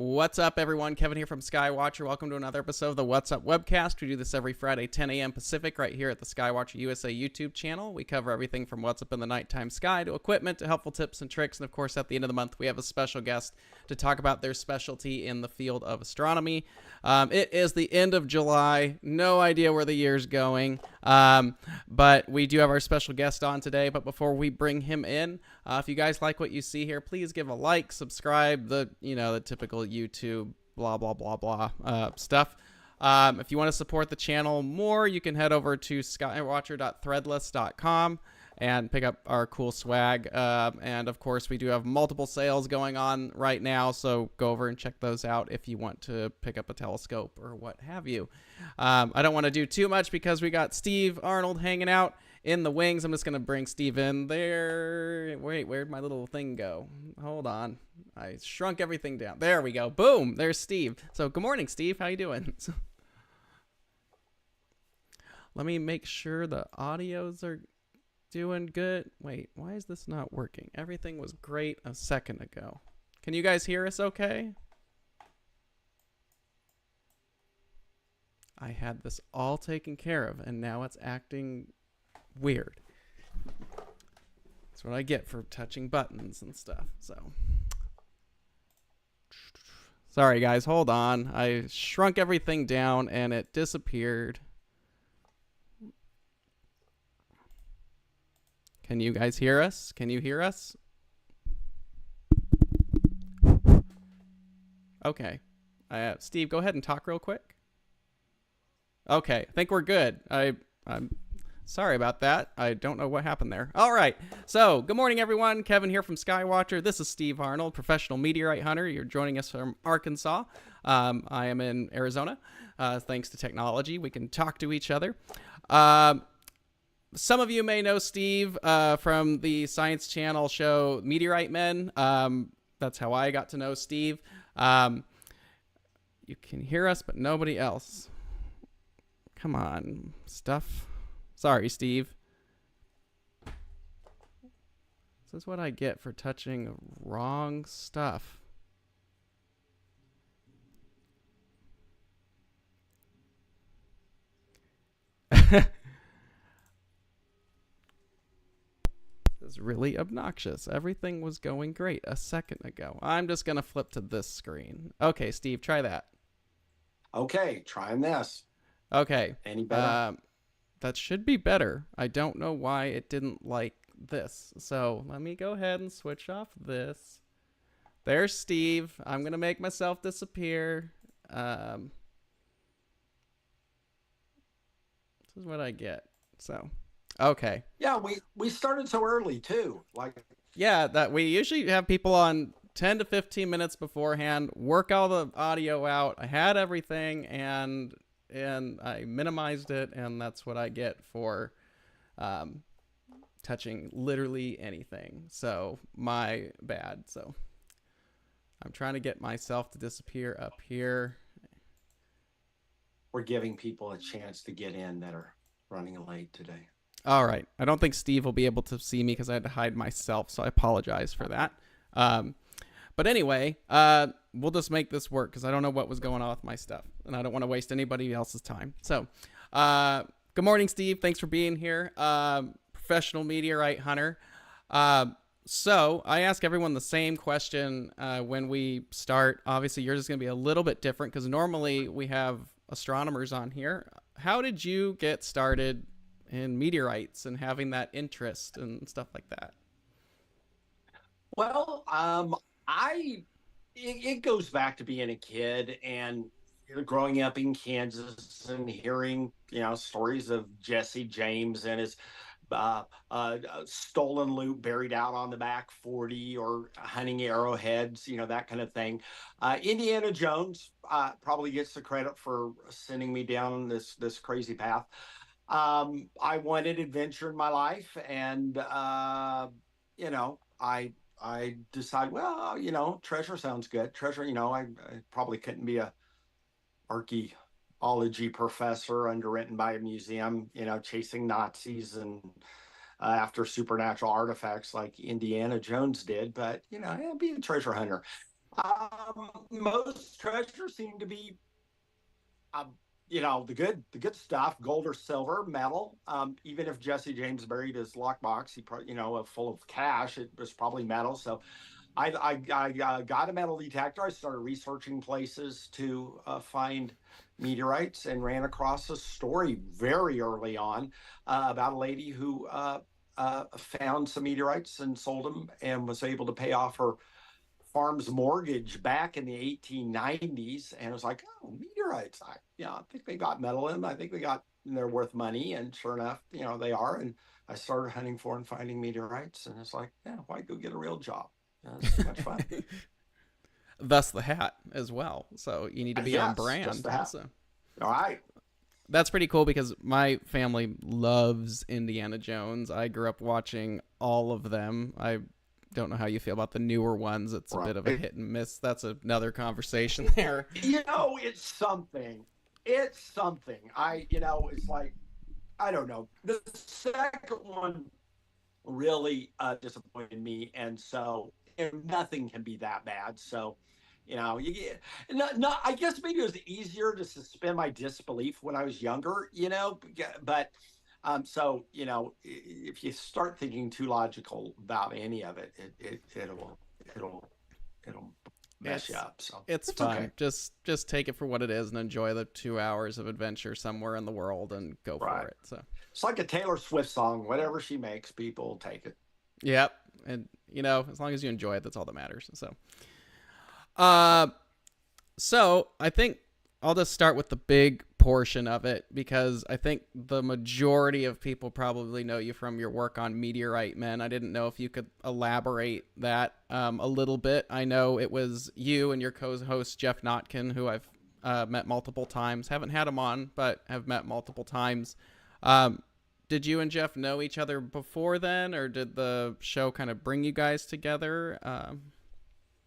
What's up, everyone? Kevin here from Skywatcher. Welcome to another episode of the What's Up Webcast. We do this every Friday, 10 a.m. Pacific, right here at the Skywatcher USA YouTube channel. We cover everything from what's up in the nighttime sky to equipment to helpful tips and tricks. And of course, at the end of the month, we have a special guest to talk about their specialty in the field of astronomy. It is the end of July. No idea where the year's going. But we do have our special guest on today. But before we bring him in, if you guys like what you see here, please give a like, subscribe, the typical YouTube blah blah blah blah stuff. If you want to support the channel more, you can head over to skywatcher.threadless.com and pick up our cool swag. And of course, we do have multiple sales going on right now, so go over and check those out if you want to pick up a telescope or what have you. I don't want to do too much because we got Steve Arnold hanging out in the wings. I'm just going to bring Steve in there. Wait, where'd my little thing go? Hold on. I shrunk everything down. There we go. Boom. There's Steve. So good morning, Steve. How you doing? Let me make sure the audios are doing good. Wait, why is this not working? Everything was great a second ago. Can you guys hear us okay? I had this all taken care of, and now it's acting weird. That's what I get for touching buttons and stuff. So sorry guys, hold on. I shrunk everything down and it disappeared. Can you guys hear us? Can you hear us? Okay. Steve, go ahead and talk real quick. Okay, I think we're good. I'm sorry about that. I don't know what happened there. All right. So, good morning, everyone. Kevin here from Skywatcher. This is Steve Arnold, professional meteorite hunter. You're joining us from Arkansas. I am in Arizona. Thanks to technology, we can talk to each other. Some of you may know Steve from the Science Channel show Meteorite Men. That's how I got to know Steve. You can hear us, but nobody else. Come on, stuff. Sorry, Steve. This is what I get for touching wrong stuff. This is really obnoxious. Everything was going great a second ago. I'm just going to flip to this screen. Okay, Steve, try that. Okay, trying this. Okay. Any better? That should be better. I don't know why it didn't like this. So let me go ahead and switch off this. There's Steve. I'm going to make myself disappear. This is what I get. So, okay. Yeah, we started so early too. Yeah, that we usually have people on 10 to 15 minutes beforehand, work all the audio out. I had everything and I minimized it, and that's what I get for touching literally anything. So my bad. So I'm trying to get myself to disappear up here. We're giving people a chance to get in that are running late today. All right. I don't think Steve will be able to see me because I had to hide myself, so I apologize for that. But anyway, we'll just make this work because I don't know what was going on with my stuff, and I don't want to waste anybody else's time. So, good morning, Steve. Thanks for being here. Professional meteorite hunter. So I ask everyone the same question when we start. Obviously, yours is going to be a little bit different because normally we have astronomers on here. How did you get started in meteorites and having that interest and stuff like that? Well, it goes back to being a kid and growing up in Kansas and hearing stories of Jesse James and his stolen loot buried out on the back 40 or hunting arrowheads, that kind of thing. Indiana Jones probably gets the credit for sending me down this crazy path. I wanted adventure in my life, and I decided, well, treasure sounds good. Treasure, I probably couldn't be a archaeology professor underwritten by a museum, chasing Nazis and after supernatural artifacts like Indiana Jones did, but, be a treasure hunter. Most treasures seem to be, um, the good stuff, gold or silver, metal. Even if Jesse James buried his lockbox, he probably, full of cash, it was probably metal. So I got a metal detector. I started researching places to find meteorites, and ran across a story very early on about a lady who found some meteorites and sold them, and was able to pay off her farm's mortgage back in the 1890s. And it was like, oh, meteorites. I think they got metal in them. I think they're worth money. And sure enough, they are. And I started hunting for and finding meteorites. And it's like, yeah, why go get a real job? It's too much fun. Thus the hat as well. So you need to be on Yes, just brand. to have. So All right. that's pretty cool because my family loves Indiana Jones. I grew up watching all of them. I don't know how you feel about the newer ones. It's a bit of a Right. hit and miss. That's another conversation there. It's something. It's something. It's like, I don't know. The second one really disappointed me, and so nothing can be that bad. So, you get not. I guess maybe it was easier to suspend my disbelief when I was younger. But so if you start thinking too logical about any of it, it'll it'll mess you It's up. So it's it's okay. fun. Just take it for what it is and enjoy the 2 hours of adventure somewhere in the world and go for Right. it. So, It's like a Taylor Swift song. Whatever she makes, people will take it. yep. And as long as you enjoy it, that's all that matters. Uh, So I think I'll just start with the big portion of it because I think the majority of people probably know you from your work on Meteorite Men. I didn't know if you could elaborate that a little bit. I know it was you and your co-host Jeff Notkin, who I've met multiple times. Haven't had him on, but have met multiple times. Um, did you and Jeff know each other before then, or did the show kind of bring you guys together?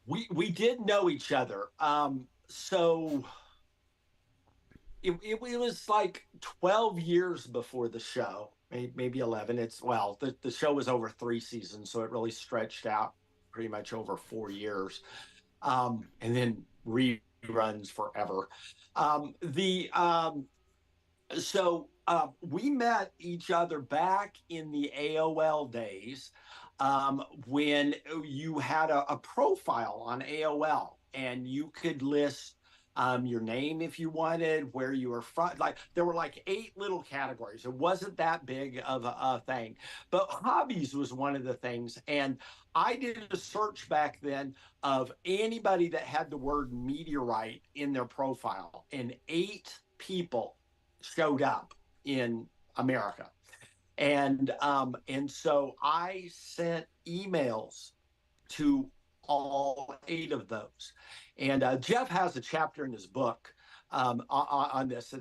We did know each other. So it was like 12 years before the show, maybe 11. The show was over 3 seasons, so it really stretched out pretty much over 4 years. And then reruns forever. The So we met each other back in the AOL days, when you had a profile on AOL, and you could list your name if you wanted, where you were from. Like, there were like 8 little categories. It wasn't that big of a thing, but hobbies was one of the things. And I did a search back then of anybody that had the word meteorite in their profile, and 8 people showed up in America. And so I sent emails to all 8 of those. And Jeff has a chapter in his book on this.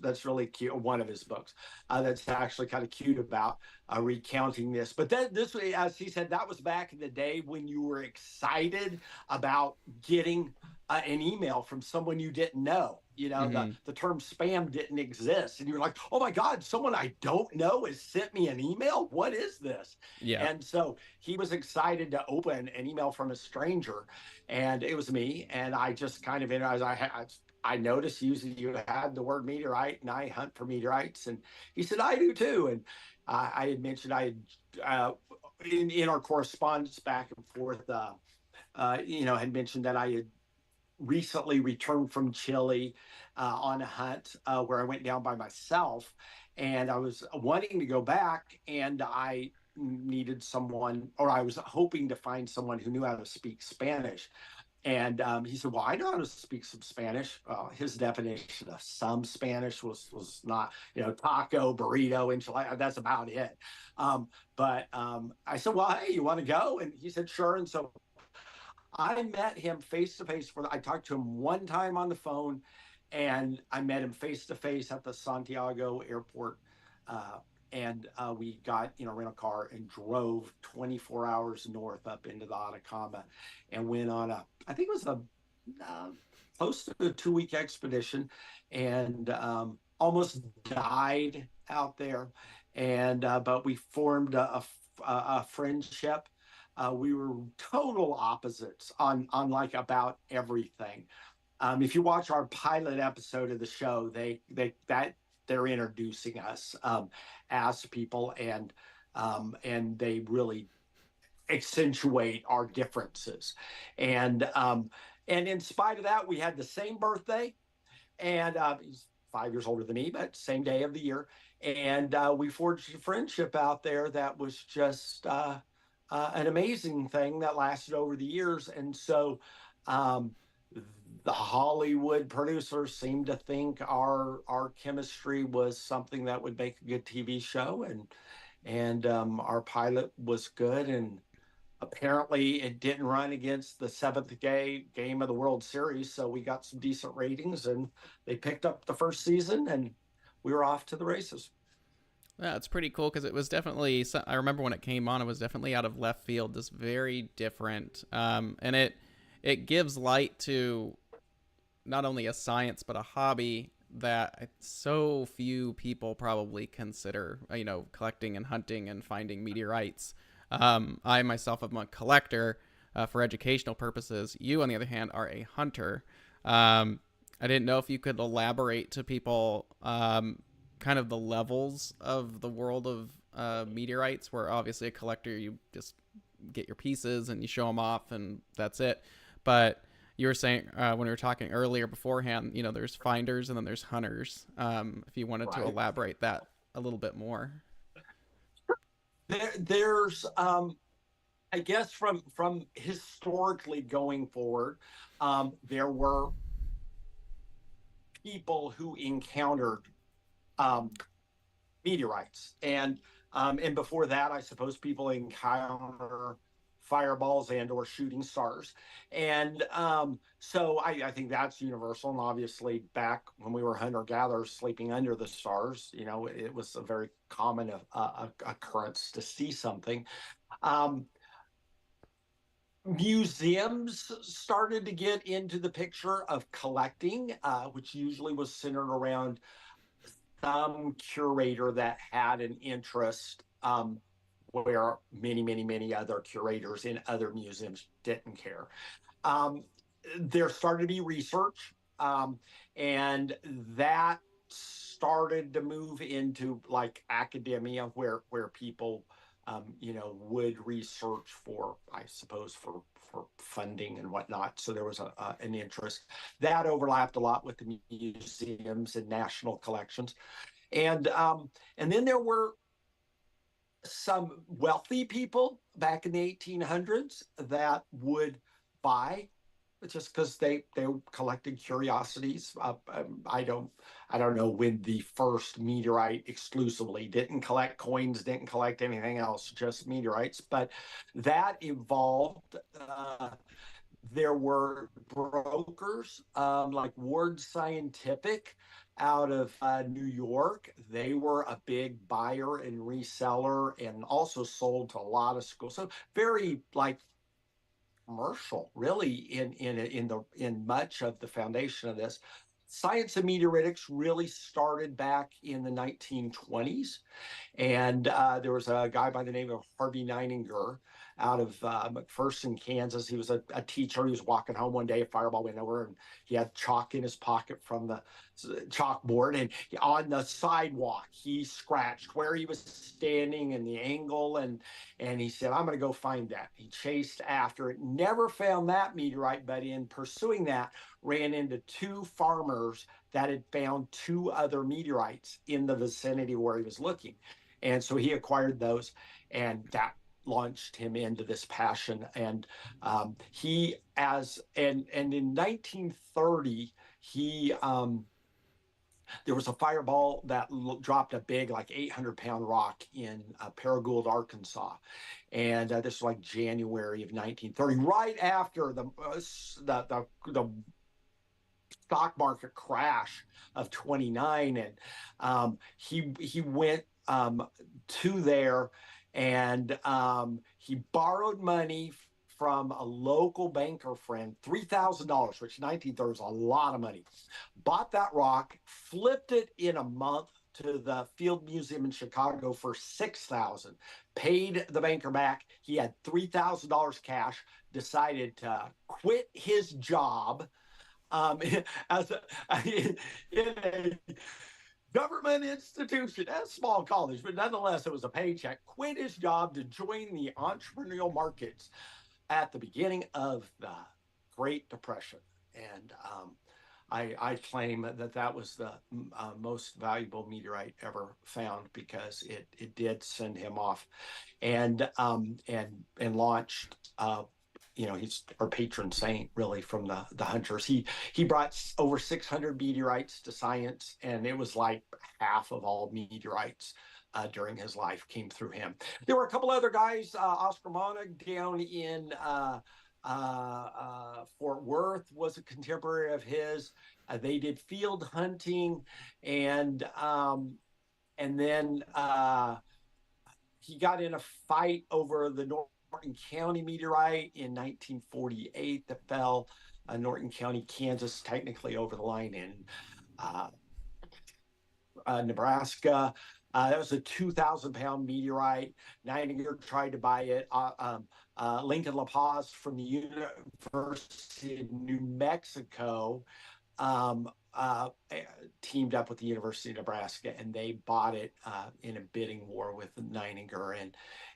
That's really cute. One of his books that's actually kind of cute about recounting this. But this, as he said, that was back in the day when you were excited about getting an email from someone you didn't know. mm-hmm. The term spam didn't exist, and you're like, oh my God, someone I don't know has sent me an email. What is this? Yeah. And so he was excited to open an email from a stranger, and it was me. And I just kind of, as I noticed you had the word meteorite, and I hunt for meteorites. And he said, I do too. And I had mentioned I had, in our correspondence back and forth, had mentioned that I had recently returned from Chile on a hunt where I went down by myself, and I was wanting to go back, and I needed someone, or I was hoping to find someone who knew how to speak Spanish. And he said, "Well, I know how to speak some Spanish." His definition of some Spanish was not, taco, burrito, enchilada. That's about it. But I said, "Well, hey, you want to go?" And he said, "Sure." And so I met him face to face. I talked to him one time on the phone, and I met him face to face at the Santiago airport. Uh, and we got, rent a car and drove 24 hours north up into the Atacama, and went on I think it was uh, close to a 2 week expedition, and almost died out there. But we formed a friendship, we were total opposites on like about everything. If you watch our pilot episode of the show, they're introducing us as people, and they really accentuate our differences. And in spite of that, we had the same birthday, and he's 5 years older than me, but same day of the year. And we forged a friendship out there that was just an amazing thing that lasted over the years. And so um, the Hollywood producers seemed to think our chemistry was something that would make a good TV show, and our pilot was good, and apparently it didn't run against the seventh game of the World Series, so we got some decent ratings, and they picked up the first season, and we were off to the races. Yeah, it's pretty cool because it was definitely. I remember when it came on, it was definitely out of left field, just very different, and it gives light to not only a science but a hobby that so few people probably consider. Collecting and hunting and finding meteorites. I myself am a collector for educational purposes. You, on the other hand, are a hunter. I didn't know if you could elaborate to people kind of the levels of the world of meteorites, where obviously a collector, you just get your pieces and you show them off and that's it. But you were saying when we were talking earlier beforehand, there's finders and then there's hunters. If you wanted to Right. elaborate that a little bit more. There's, I guess, from historically going forward, there were people who encountered um, meteorites, and before that, I suppose people encounter fireballs and or shooting stars, and so I think that's universal. And obviously, back when we were hunter gatherers, sleeping under the stars, it was a very common occurrence to see something. Um, Museums started to get into the picture of collecting, which usually was centered around some curator that had an interest, where many, many, many other curators in other museums didn't care. Um, there started to be research, and that started to move into like academia, where people, would research for, I suppose, for funding and whatnot. So there was an interest that overlapped a lot with the museums and national collections, and then there were some wealthy people back in the 1800s that would buy just because they collected curiosities. I don't know when the first meteorite exclusively didn't collect coins, didn't collect anything else, just meteorites, but that evolved. There were brokers, like Ward Scientific out of New York. They were a big buyer and reseller, and also sold to a lot of schools. So very like commercial, really, in much of the foundation of this. Science and meteoritics really started back in the 1920s, and there was a guy by the name of Harvey Neininger out of McPherson, Kansas. He was a teacher. He was walking home one day, a fireball went over, and he had chalk in his pocket from the chalkboard. And on the sidewalk, he scratched where he was standing and the angle. And he said, "I'm going to go find that." He chased after it, never found that meteorite, but in pursuing that, ran into two farmers that had found two other meteorites in the vicinity where he was looking. And so he acquired those, and that launched him into this passion. And he as and in 1930, he there was a fireball that dropped a big, like 800-pound rock in Paragould, Arkansas, and this was like January of 1930, right after the stock market crash of 29. And he went to there, and he borrowed money from a local banker friend, $3,000, which in 1930 is a lot of money. Bought that rock, flipped it in a month to the Field Museum in Chicago for 6,000. Paid the banker back. He had $3,000 cash. Decided to quit his job um, as in a government institution, a small college, but nonetheless, it was a paycheck. Quit his job to join the entrepreneurial markets at the beginning of the Great Depression. And I claim that that was the most valuable meteorite ever found because it did send him off, and launched. He's our patron saint, really, from the hunters. He brought over 600 meteorites to science, and it was like half of all meteorites during his life came through him. There were a couple other guys, Oscar Monig down in Fort Worth was a contemporary of his. They did field hunting, and then he got in a fight over the Norton County meteorite in 1948 that fell Norton County, Kansas, technically over the line in Nebraska. That was a 2,000-pound meteorite. Nininger tried to buy it. Lincoln La Paz from the University of New Mexico teamed up with the University of Nebraska, and they bought it in a bidding war with Nininger,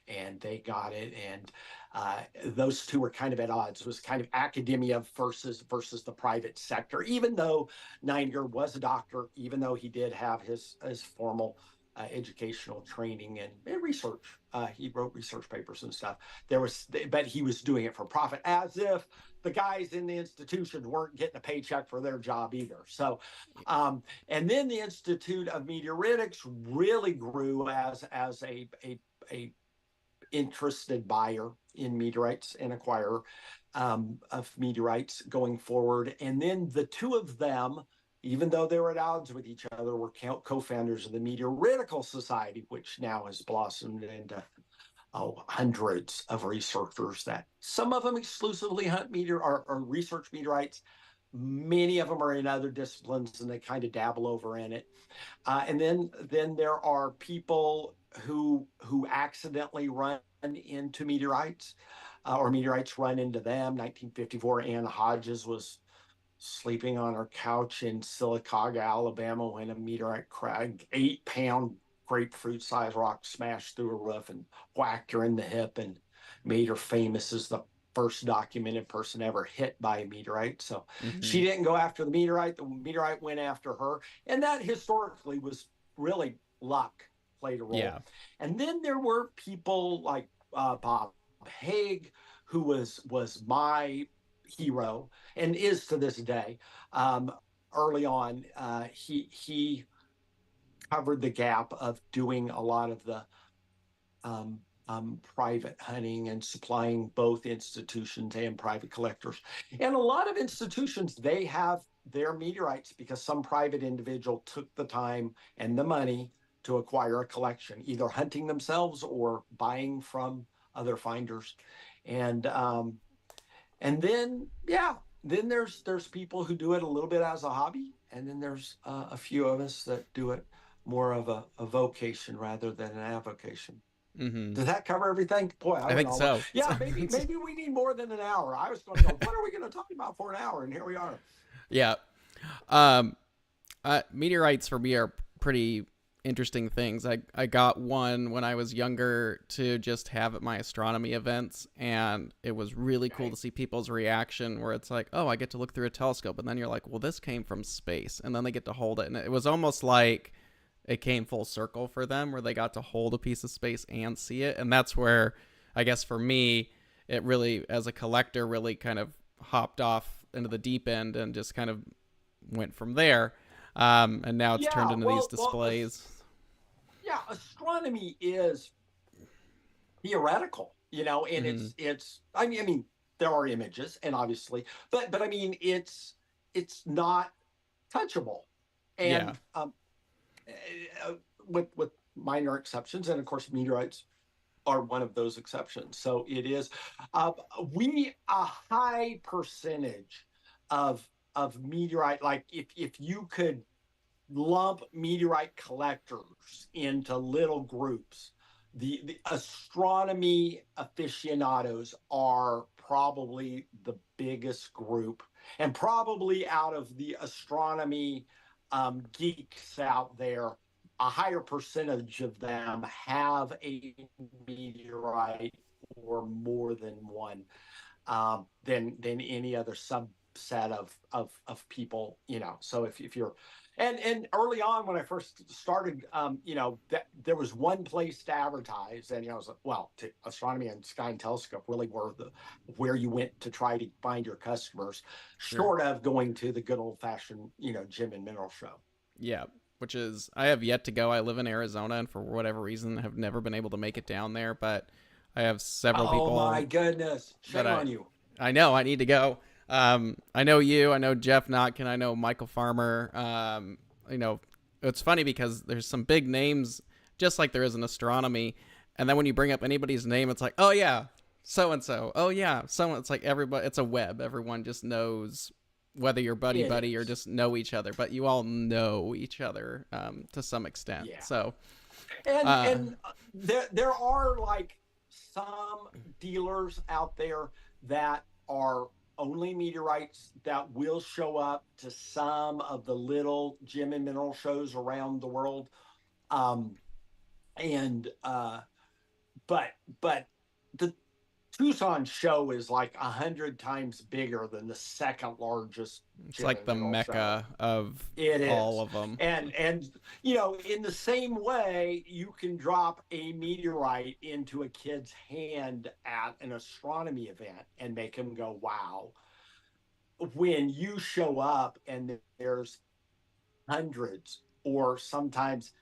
and they got it. And those two were kind of at odds. It was kind of academia versus the private sector. Even though Nininger was a doctor, even though he did have his formal educational training and research. He wrote research papers and stuff. But he was doing it for profit, as if the guys in the institution weren't getting a paycheck for their job either. So, and then the Institute of Meteoritics really grew as a interested buyer in meteorites and acquirer of meteorites going forward. And then the two of them, even though they were at odds with each other, were co-founders of the Meteoritical Society, which now has blossomed into hundreds of researchers that some of them exclusively hunt or research meteorites. Many of them are in other disciplines and they kind of dabble over in it. And then there are people who accidentally run into meteorites or meteorites run into them. 1954, Ann Hodges was sleeping on her couch in Sylacauga, Alabama, when a meteorite cracked, 8-pound grapefruit sized rock smashed through her roof and whacked her in the hip and made her famous as the first documented person ever hit by a meteorite. So she didn't go after the meteorite went after her. And that historically was really luck played a role. Yeah. And then there were people like Bob Haig, who was my hero and is to this day. Early on, he covered the gap of doing a lot of the private hunting and supplying both institutions and private collectors. And a lot of institutions, they have their meteorites because some private individual took the time and the money to acquire a collection, either hunting themselves or buying from other finders. And then, yeah, then there's people who do it a little bit as a hobby. And then there's a few of us that do it more of a vocation rather than an avocation. Mm-hmm. Does that cover everything? Boy, I think so. Yeah, maybe we need more than an hour. I was going to go, what are we going to talk about for an hour? And here we are. Yeah. Meteorites for me are pretty interesting things. I got one when I was younger to just have at my astronomy events, and it was really cool to see people's reaction where it's like, oh, I get to look through a telescope, and then you're like, well, this came from space, and then they get to hold it, and it was almost like it came full circle for them where they got to hold a piece of space and see it. And that's where, I guess for me, it really, as a collector, really kind of hopped off into the deep end and just kind of went from there. And now it's turned into these displays. Astronomy is theoretical, and it's I mean, there are images and obviously, but I mean, it's not touchable. And with minor exceptions, and of course meteorites are one of those exceptions. So it is a high percentage of meteorite, like if you could lump meteorite collectors into little groups. The astronomy aficionados are probably the biggest group, and probably out of the astronomy geeks out there, a higher percentage of them have a meteorite or more than one than any other subset of people. So if you're and early on when I first started, that there was one place to advertise, and I was like, well, astronomy and sky and telescope really were the where you went to try to find your customers, Sure. short of going to the good old fashioned gem and mineral show. Yeah, which is I have yet to go. I live in Arizona, and for whatever reason, have never been able to make it down there. But I have several Oh my people goodness! that Shame on you. I know I need to go. I know you. I know Jeff Notkin. I know Michael Farmer. You know, it's funny because there's some big names, just like there is in astronomy, and then when you bring up anybody's name, it's like, oh yeah, so and so. Oh yeah, so it's like everybody. It's a web. Everyone just knows whether you're buddy It buddy or is. just know each other, but you all know each other to some extent. Yeah. So, and uh, and there are like some dealers out there that are only meteorites that will show up to some of the little gem and mineral shows around the world. um and but the Tucson show is like 100 times bigger than the second largest it's gem like and the mineral show. mecca of It all is. of them. And in the same way, you can drop a meteorite into a kid's hand at an astronomy event and make him go, wow. When you show up and there's hundreds or sometimes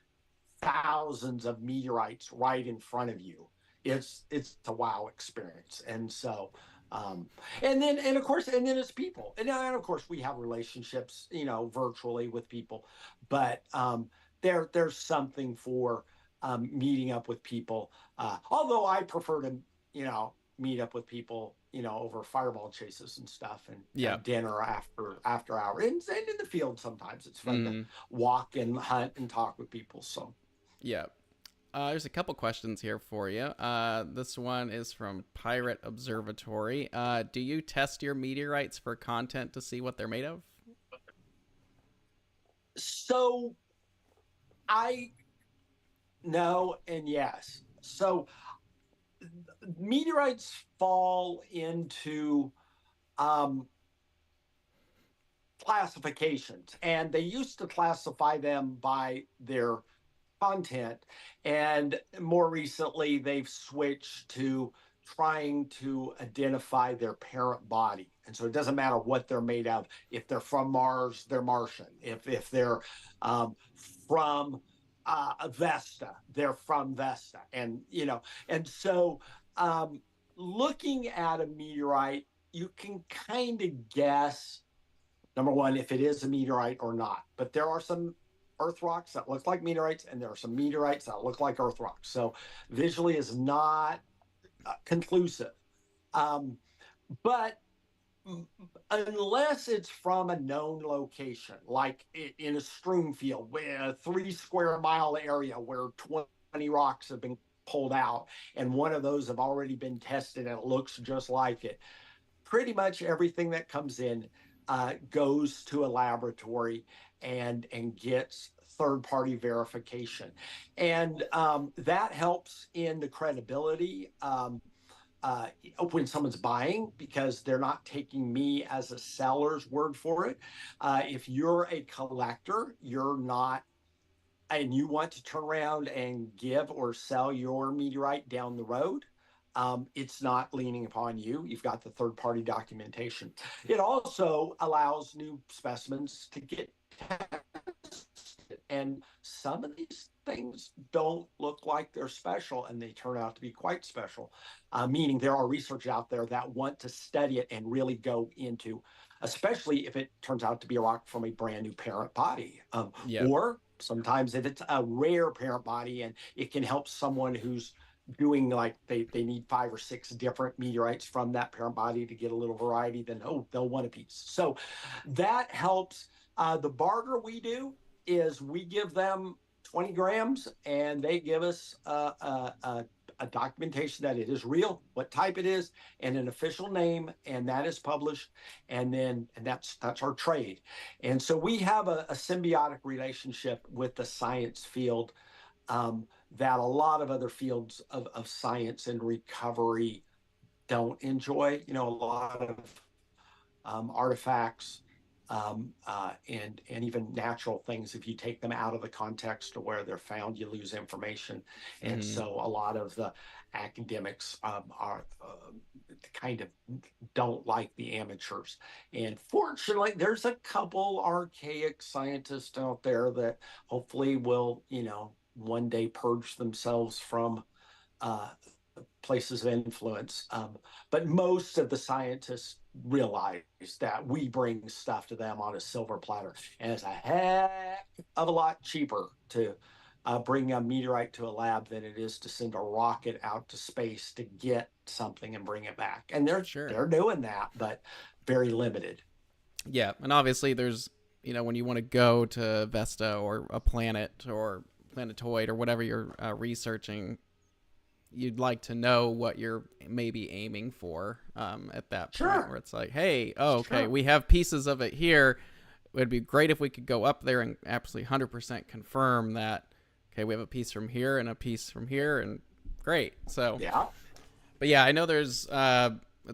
thousands of meteorites right in front of you, it's a wow experience. And so and of course, and then it's people, and of course we have relationships virtually with people, but there's something for meeting up with people, although I prefer to meet up with people over fireball chases and stuff, and Yeah. at dinner after hour, and in the field sometimes it's fun to Mm, walk and hunt and talk with people. So yeah. There's a couple questions here for you. This one is from Pirate Observatory. Do you test your meteorites for content to see what they're made of? so I know and yes. So meteorites fall into um, classifications, and they used to classify them by their content. And more recently, they've switched to trying to identify their parent body. And so it doesn't matter what they're made of. If they're from Mars, they're Martian. If they're from Vesta, they're from Vesta. And so looking at a meteorite, you can kind of guess, number one, if it is a meteorite or not. But there are some earth rocks that look like meteorites, and there are some meteorites that look like earth rocks. So visually is not conclusive. Um, but unless it's from a known location, like in a stream field, a 3 square mile area where 20 rocks have been pulled out, and one of those have already been tested and it looks just like it, pretty much everything that comes in goes to a laboratory and gets third party verification, and that helps in the credibility uh, when someone's buying, because they're not taking me as a seller's word for it. If you're a collector, you're not, and you want to turn around and give or sell your meteorite down the road, it's not leaning upon you. You've got the third party documentation. It also allows new specimens to get tested. And some of these things don't look like they're special, and they turn out to be quite special, meaning there are research out there that want to study it and really go into, especially if it turns out to be a rock from a brand new parent body. Yep. Or sometimes if it's a rare parent body and it can help someone who's doing, like, they need 5 or 6 different meteorites from that parent body to get a little variety, then they'll want a piece. So that helps. The barter we do is we give them 20 grams and they give us a documentation that it is real, what type it is, and an official name, and that is published, and that's our trade. And so we have a symbiotic relationship with the science field, that a lot of other fields of science and recovery don't enjoy. You know, a lot of artifacts, and even natural things. If you take them out of the context of where they're found, you lose information. And Mm-hmm. so a lot of the academics are kind of don't like the amateurs. And fortunately, there's a couple archaic scientists out there that hopefully will, one day purge themselves from uh, places of influence. But most of the scientists realize that we bring stuff to them on a silver platter, and it's a heck of a lot cheaper to bring a meteorite to a lab than it is to send a rocket out to space to get something and bring it back. And Sure. they're doing that, but very limited. Yeah, and obviously there's, when you want to go to Vesta or a planet or planetoid or whatever you're researching, you'd like to know what you're maybe aiming for at that point, Sure, where it's like, hey, oh, okay, sure. we have pieces of it here. It would be great if we could go up there and absolutely 100% confirm that, okay, we have a piece from here and a piece from here, and great. So, Yeah. but yeah, I know there's,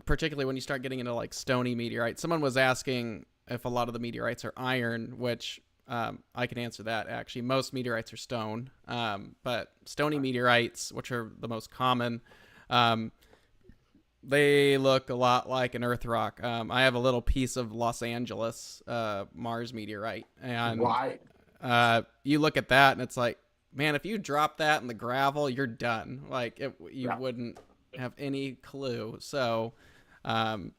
particularly when you start getting into like stony meteorites, someone was asking if a lot of the meteorites are iron, which I can answer that. Actually, most meteorites are stone, but stony meteorites, which are the most common, um, they look a lot like an Earth rock. I have a little piece of Los Angeles Mars meteorite, and Right. you look at that, and it's like, man, if you drop that in the gravel, you're done. Like you Yeah. wouldn't have any clue. So, um,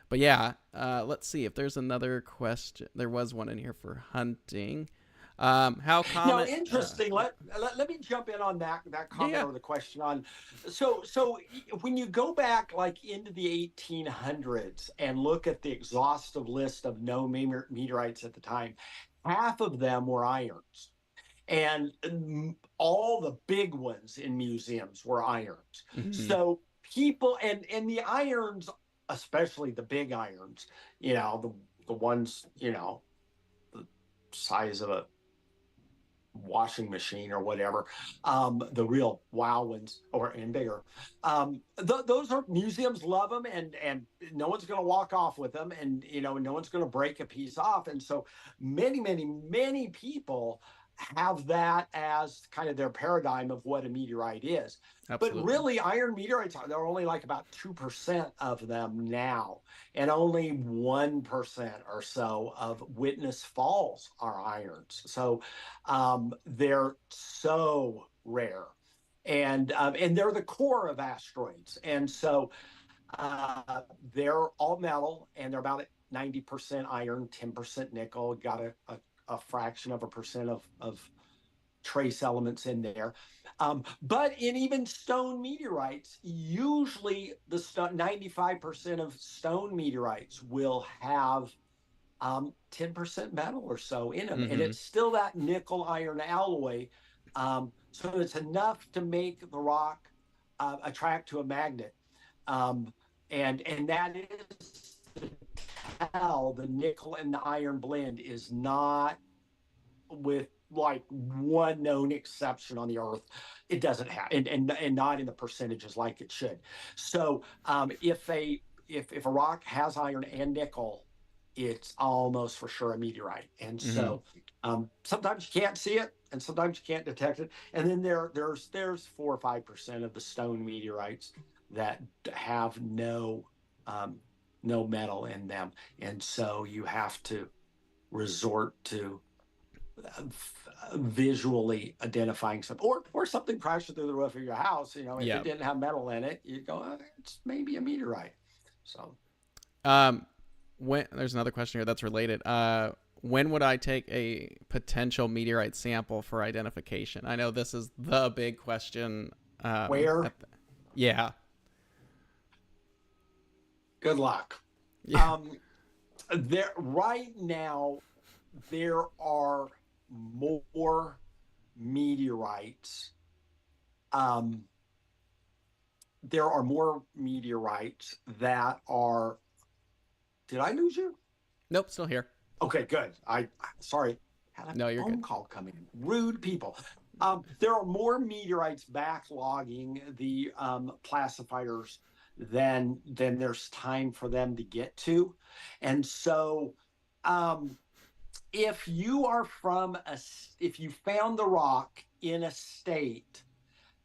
but yeah, let's see if there's another question. There was one in here for hunting. How No, common? interesting. Yeah, Let me jump in on that yeah, comment yeah. or the question on. So when you go back like into the 1800s and look at the exhaustive list of known meteorites at the time, half of them were irons, and all the big ones in museums were irons. Mm-hmm. So people and the irons, especially the big irons, the ones the size of a washing machine or whatever, the real wow ones or and bigger. Those are museums love them, and no one's going to walk off with them, and no one's going to break a piece off. And so many people have that as kind of their paradigm of what a meteorite is. But Absolutely. really, iron meteorites there are only like about 2% of them now, and only 1% or so of Witness Falls are irons. So they're so rare, and they're the core of asteroids, and so they're all metal, and they're about 90% iron, 10% nickel. Got a fraction of a percent of trace elements in there. But in even stone meteorites, usually 95% of stone meteorites will have 10% metal or so in them. And Mm-hmm. it's still that nickel iron alloy. So it's enough to make the rock attract to a magnet. Um, and that is how the nickel and the iron blend is not, with like one known exception on the earth, it doesn't have, and not in the percentages like it should. So if a rock has iron and nickel, it's almost for sure a meteorite. And Mm-hmm. so sometimes you can't see it, and sometimes you can't detect it. And then there's 4 or 5% of the stone meteorites that have um, no metal in them, and so you have to resort to visually identifying something, or something crashing through the roof of your house. If it Yeah. didn't have metal in it, you go, it's maybe a meteorite. So Um, when there's another question here that's related. When would I take a potential meteorite sample for identification? I know this is the big question. where? Yeah, Good luck. yeah. Um, there right now there are more meteorites. Um, there are more meteorites that are. Did I lose you? Nope, still here. Okay, good. Sorry, had a No, you're good. phone call coming in. Rude people. There are more meteorites backlogging the classifiers than there's time for them to get to, and so um, if you are if you found the rock in a state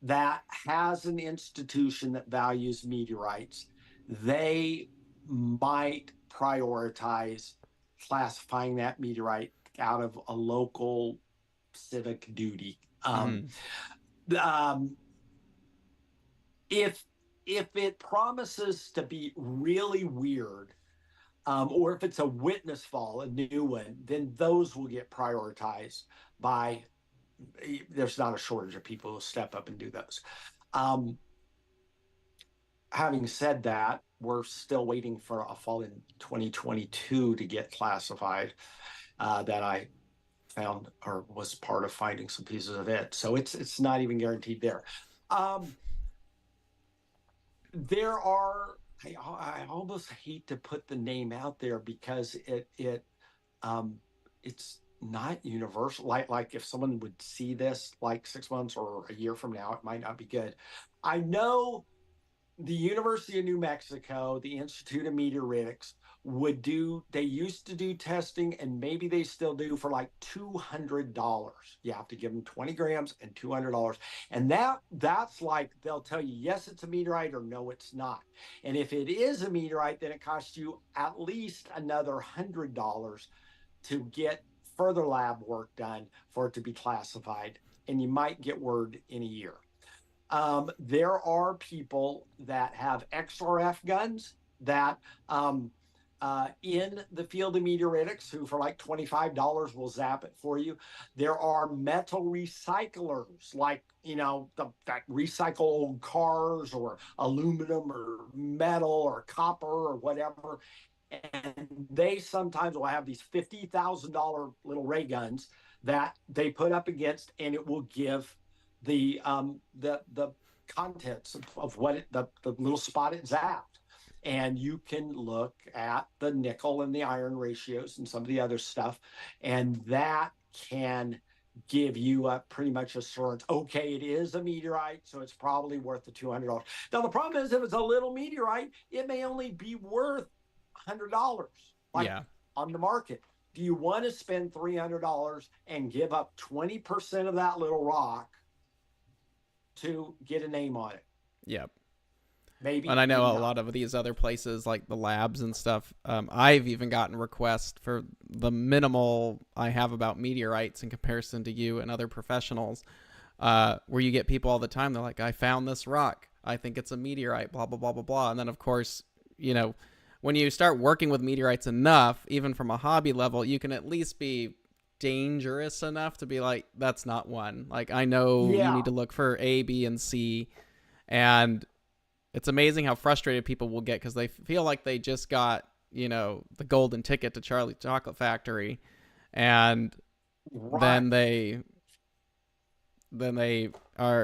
that has an institution that values meteorites, they might prioritize classifying that meteorite out of a local civic duty. Mm-hmm. Um, if if it promises to be really weird, or if it's a witness fall, a new one, then those will get prioritized by. There's not a shortage of people who step up and do those. Um, Having said that, we're still waiting for a fall in 2022 to get classified that I found or was part of finding some pieces of it. So it's not even guaranteed there. Um, there are. I almost hate to put the name out there because it's not universal. Like if someone would see this like 6 months or a year from now, it might not be good. I know the University of New Mexico, the Institute of Meteoritics they used to do testing, and maybe they still do, for like $200. You have to give them 20 grams and $200. And that's like, they'll tell you, yes, it's a meteorite, or no, it's not. And if it is a meteorite, then it costs you at least another $100 to get further lab work done for it to be classified. And you might get word in a year. There are people that have XRF guns that in the field of meteoritics who for like $25 will zap it for you. There are metal recyclers like, that recycle old cars or aluminum or metal or copper or whatever. And they sometimes will have these $50,000 little ray guns that they put up against, and it will give the contents of the little spot it zapped. And you can look at the nickel and the iron ratios and some of the other stuff, and that can give you a pretty much assurance. Okay, it is a meteorite, so it's probably worth the $200. Now the problem is, if it's a little meteorite, it may only be worth $100, like Yeah. on the market. Do you want to spend $300 and give up 20% of that little rock to get a name on it? Yep. And Maybe, I know maybe a not. lot of these other places, like the labs and stuff. I've even gotten requests for the minimal I have about meteorites in comparison to you and other professionals, where you get people all the time. They're like, I found this rock. I think it's a meteorite, blah, blah, blah, blah, blah. And then, of course, when you start working with meteorites enough, even from a hobby level, you can at least be dangerous enough to be like, that's not one. Like, I know you Yeah, need to look for A, B, and C. And it's amazing how frustrated people will get because they feel like they just got, the golden ticket to Charlie Chocolate Factory. And right. then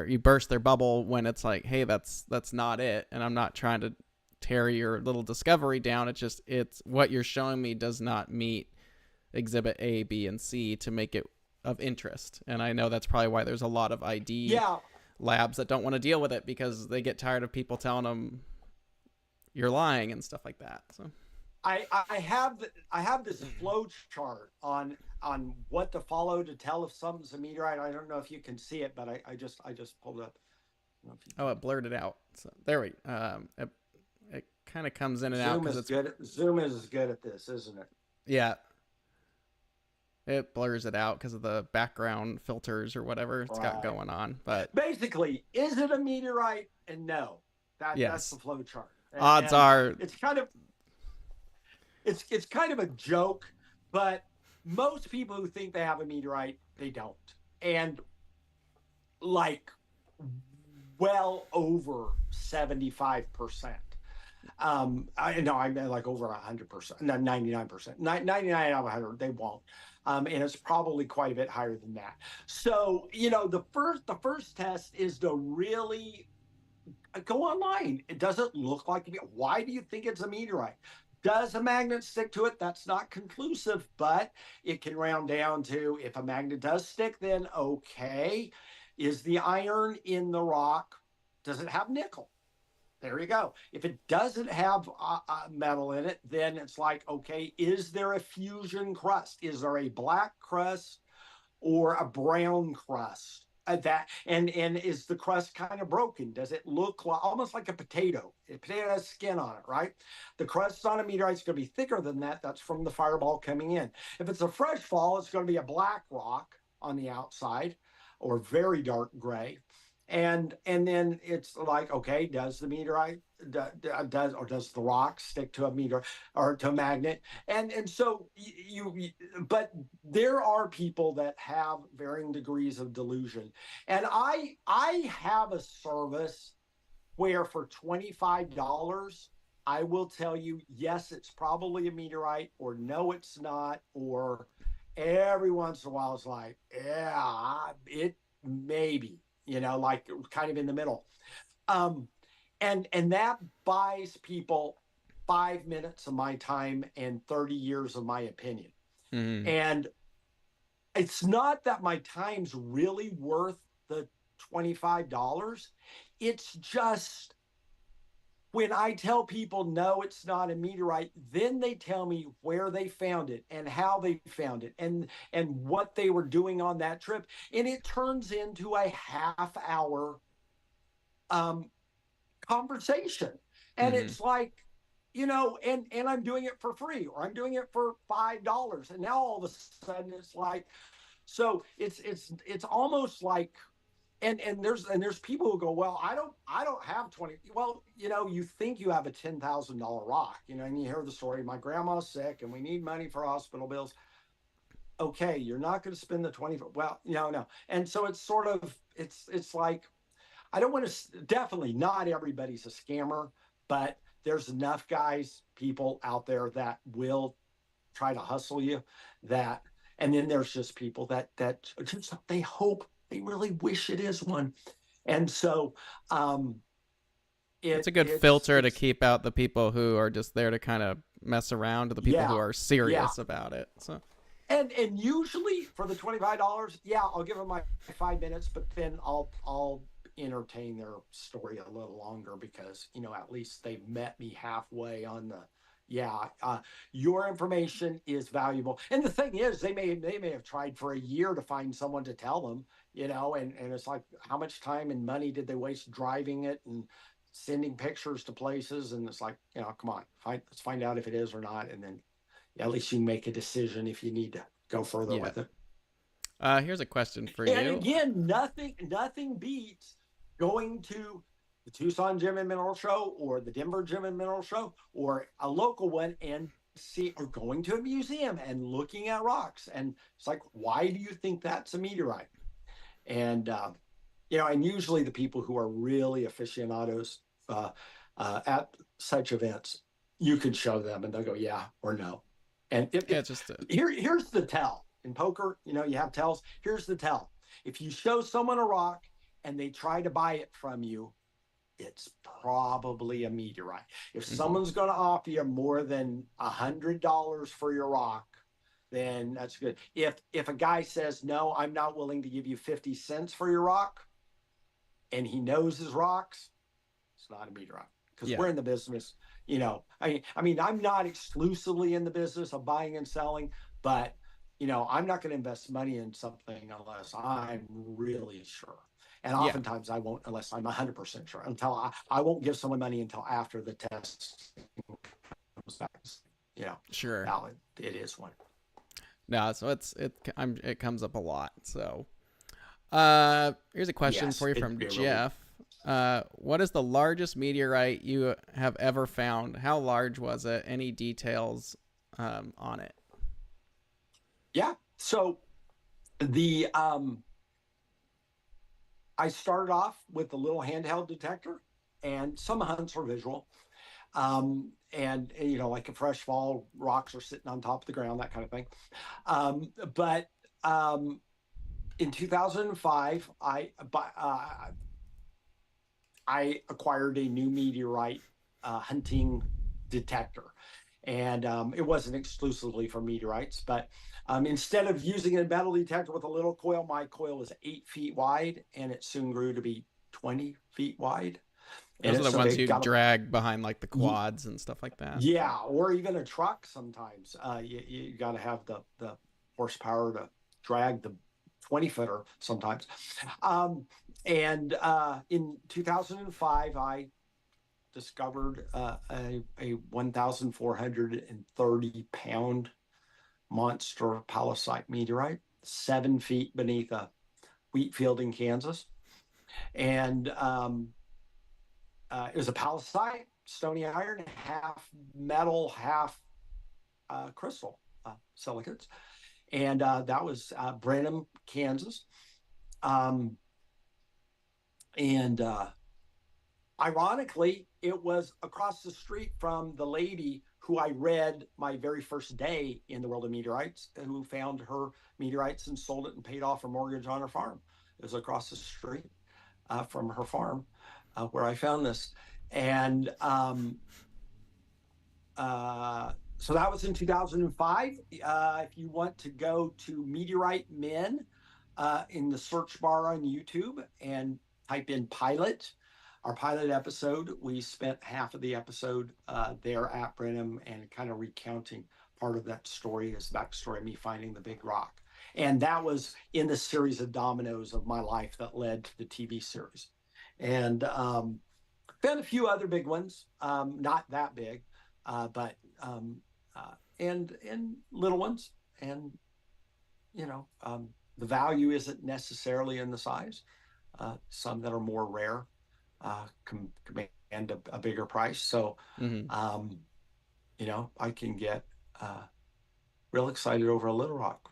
you burst their bubble when it's like, hey, that's not it. And I'm not trying to tear your little discovery down. It's what you're showing me does not meet exhibit A, B, and C to make it of interest. And I know that's probably why there's a lot of ID Yeah, labs that don't want to deal with it because they get tired of people telling them you're lying and stuff like that. So I have this flow chart on what to follow to tell if something's a meteorite. I don't know if you can see it, but I just pulled up. it blurred it out. So there we it kind of comes in and out because it's Zoom is good at this, isn't it? yeah, it blurs it out because of the background filters or whatever it's got Right. going on. But Basically, is it a meteorite? And no, that's the yes, flow chart. odds And are it's kind of it's kind of a joke, but most people who think they have a meteorite, they don't. And like well over 75%. I know I'm like over 100%, no, 99%, 99 out of 100. They won't, and it's probably quite a bit higher than that. So the first test is to really go online. It doesn't look like it. Why do you think it's a meteorite? Does a magnet stick to it? That's not conclusive, but it can round down to if a magnet does stick, then okay. Is the iron in the rock? Does it have nickel? There you go. If it doesn't have metal in it, then it's like, okay, is there a fusion crust? Is there a black crust or a brown crust? That and is the crust kind of broken? Does it look like, almost like a potato? A potato has skin on it, right? The crust on a meteorite is going to be thicker than that. That's from the fireball coming in. If it's a fresh fall, it's going to be a black rock on the outside, or very dark gray. And then it's like, okay, does the meteorite does the rock stick to a meteor or to a magnet? And so but there are people that have varying degrees of delusion, and I have a service where for $25 I will tell you, yes, it's probably a meteorite, or no, it's not, or every once in a while it's like, yeah, it maybe, like kind of in the middle. Um, and that buys people 5 minutes of my time and 30 years of my opinion. Mm-hmm. And it's not that my time's really worth the $25. It's just when I tell people, no, it's not a meteorite, then they tell me where they found it and how they found it and what they were doing on that trip. And it turns into a half-hour conversation. And Mm-hmm. it's like, and I'm doing it for free, or I'm doing it for $5. And now all of a sudden it's like, so it's almost like, and there's people who go, well, I don't have 20. Well, you think you have a $10,000 rock, and you hear the story, my grandma's sick and we need money for hospital bills. Okay, you're not going to spend the 20. Well, no. And so it's sort of, it's like, I don't want to, definitely not everybody's a scammer, but there's enough people out there that will try to hustle you, that, and then there's just people that just, they hope, they really wish it is one. And so It's it a good filter to it's keep out the people who are just there to kind of mess around, to the people who yeah, are yeah. serious about it. So And usually for the $25, yeah, I'll give them my 5 minutes, but then I'll entertain their story a little longer, because at least they've met me halfway on the, yeah, your information is valuable. And the thing is, they may have tried for a year to find someone to tell them, and it's like, how much time and money did they waste driving it and sending pictures to places? And it's like, come on, let's find out if it is or not, and then at least you can make a decision if you need to go further yeah. with it. Here's a question for And you. again, nothing beats going to the Tucson Gem and Mineral Show, or the Denver Gem and Mineral Show, or a local one, and or going to a museum and looking at rocks. And it's like, why do you think that's a meteorite? And and usually the people who are really aficionados at such events, you can show them and they'll go, yeah or no. And Yeah, it's just a, here's the tell. In poker, you have tells. Here's the tell. If you show someone a rock and they try to buy it from you, it's probably a meteorite. If mm-hmm. someone's going to offer you more than $100 for your rock, then that's good. If a guy says, no, I'm not willing to give you 50 cents for your rock, and he knows his rocks, it's not a meteorite, because Yeah. we're in the business. I mean, I'm not exclusively in the business of buying and selling, but I'm not going to invest money in something unless I'm really sure. And Yeah. oftentimes I won't, unless I'm 100% sure, until I won't give someone money until after the test comes back. Sure. Valid. It is one. No, so it comes up a lot. So here's a question Yes, for you from Jeff. What is the largest meteorite you have ever found? How large was it? Any details on it? Yeah. So the I started off with a little handheld detector, and some hunts were visual. And like a fresh fall, rocks are sitting on top of the ground, that kind of thing. But in 2005, I acquired a new meteorite hunting detector. And it wasn't exclusively for meteorites, but instead of using a metal detector with a little coil, my coil was 8 feet wide, and it soon grew to be 20 feet wide. And Those are it's the so ones big, you got a drag behind like the quads and stuff like that. yeah, or even a truck sometimes. You got to have the horsepower to drag the 20-footer sometimes. And in 2005, I discovered a 1,430-pound monster palisite meteorite, 7 feet beneath a wheat field in Kansas. And it was a palisite, stony iron, half metal, half crystal silicates. And that was Brenham, Kansas. Um, and Ironically, it was across the street from the lady who I read my very first day in the world of meteorites, who found her meteorites and sold it and paid off her mortgage on her farm. It was across the street from her farm where I found this. And so that was in 2005. If you want to go to Meteorite Men in the search bar on YouTube and type in pilot, our pilot episode, we spent half of the episode there at Brenham and kind of recounting part of that story, as backstory of me finding the big rock. And that was in the series of dominoes of my life that led to the TV series. And found a few other big ones, not that big, but and little ones. And the value isn't necessarily in the size. Some that are more rare command a bigger price. So, I can get real excited over a little rock.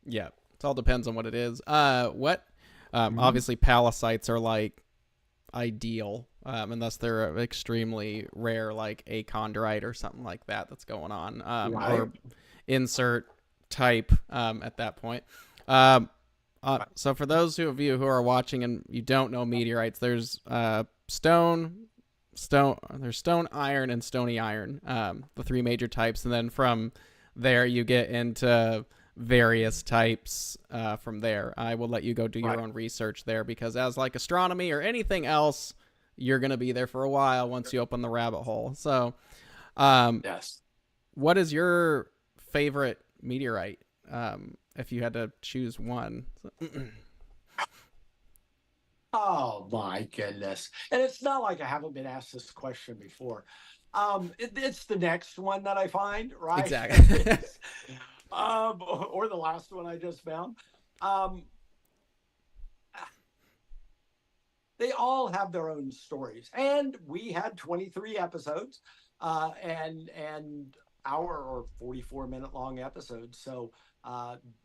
Yeah, it all depends on what it is. Obviously pallasites are like ideal, unless they're extremely rare, like achondrite or something like that that's going on, Right. or insert type at that point. So for those of you who are watching and you don't know meteorites, there's stone, there's stone, iron, and stony iron, the three major types, and then from there you get into various types from there. I will let you go do your own research there, because as like astronomy or anything else, you're going to be there for a while once you open the rabbit hole. So Yes. what is your favorite meteorite, if you had to choose one? Oh my goodness. And it's not like I haven't been asked this question before. It's the next one that I find, right? Exactly. Or the last one I just found. Um, they all have their own stories. And we had 23 episodes and hour or 44-minute long episodes. So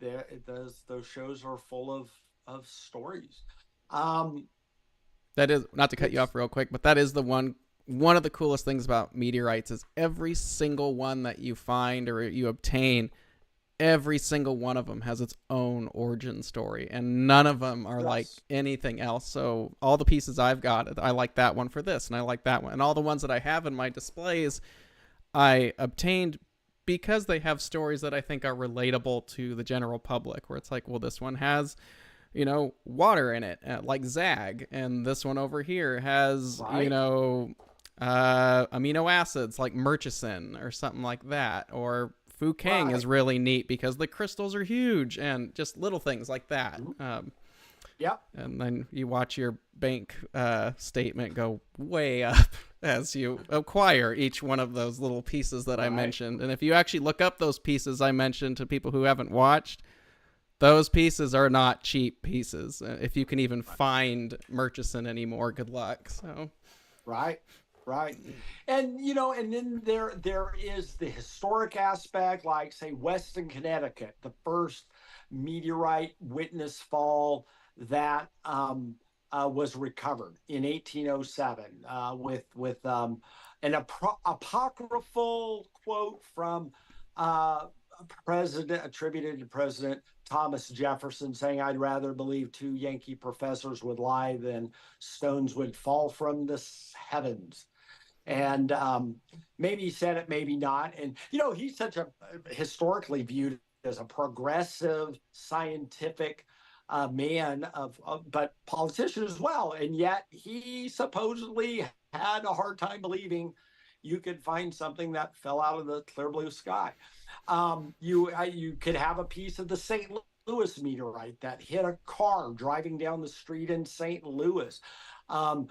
those shows are full of stories. That is, not to cut you off real quick, but that is the one of the coolest things about meteorites is every single one that you find or you obtain, every single one of them has its own origin story, and none of them are like anything else. So all the pieces I've got, I like that one for this, and I like that one, and all the ones that I have in my displays, I obtained because they have stories that I think are relatable to the general public, where it's like, well, this one has, water in it, like Zag, and this one over here has, amino acids like Murchison or something like that, or Fukang is really neat because the crystals are huge, and just little things like that. And then you watch your bank statement go way up as you acquire each one of those little pieces that I mentioned. And if you actually look up those pieces I mentioned to people who haven't watched, those pieces are not cheap pieces. If you can even find Murchison anymore, good luck. So, right. And and then there is the historic aspect, like say Weston, Connecticut, the first meteorite witness fall that was recovered in 1807 with an apocryphal quote from uh, a president, attributed to President Thomas Jefferson, saying, "I'd rather believe two Yankee professors would lie than stones would fall from the heavens." And maybe he said it, maybe not. And he's such a historically viewed as a progressive, scientific man but politician as well. And yet he supposedly had a hard time believing you could find something that fell out of the clear blue sky. You could have a piece of the St. Louis meteorite that hit a car driving down the street in St. Louis. Um,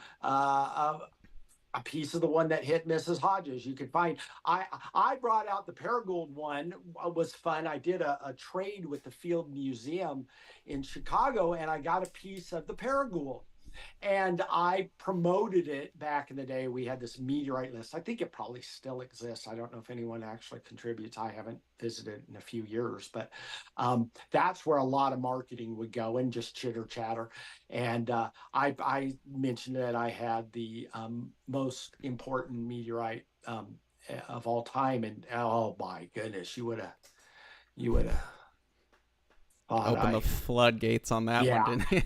a piece of the one that hit Mrs. Hodges. You could find. I brought out the Paragould one. Was fun. I did a trade with the Field Museum in Chicago, and I got a piece of the Paragould. And I promoted it back in the day. We had this meteorite list. I think it probably still exists. I don't know if anyone actually contributes. I haven't visited in a few years, but that's where a lot of marketing would go, and just chitter chatter. And I mentioned that I had the most important meteorite of all time, and oh my goodness, you would have thought Open the floodgates on that one, yeah. didn't you?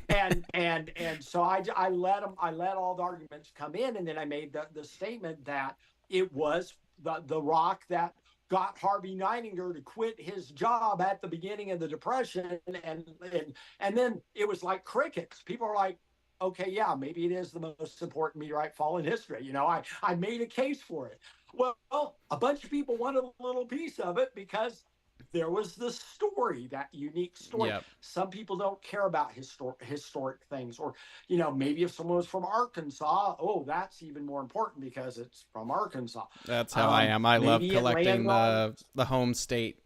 And so I let all the arguments come in, and then I made the statement that it was the rock that got Harvey Nightingale to quit his job at the beginning of the Depression, and then it was like crickets. People are like, okay, yeah, maybe it is the most important meteorite fall in history. I made a case for it. Well, a bunch of people wanted a little piece of it because there was the story, that unique story. Yep. Some people don't care about historic things, or maybe if someone was from Arkansas, oh, that's even more important because it's from Arkansas. That's how I am. I love Maybe it collecting landed the home state.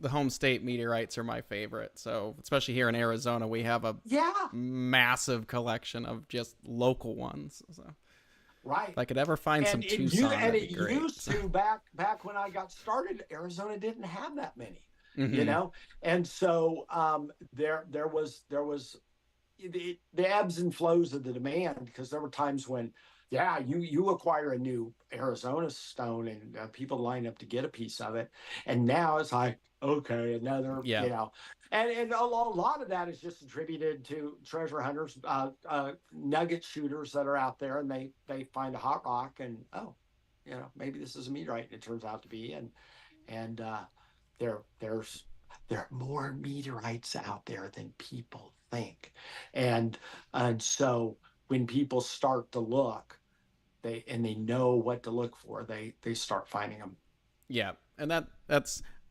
The home state meteorites are my favorite. So, especially here in Arizona, we have a yeah, massive collection of just local ones. So, right. if I could ever find some Tucson, that'd be great. Used to back when I got started, Arizona didn't have that many, Mhm. and so there was the ebbs and flows of the demand, because there were times when, yeah, you acquire a new Arizona stone, and people line up to get a piece of it, and now it's like, okay, another, Yeah. and a lot of that is just attributed to treasure hunters, nugget shooters that are out there, and they find a hot rock, and oh, maybe this is a meteorite, and it turns out to be, and there's there are more meteorites out there than people think, and so when people start to look, they know what to look for, they start finding them. Yeah. And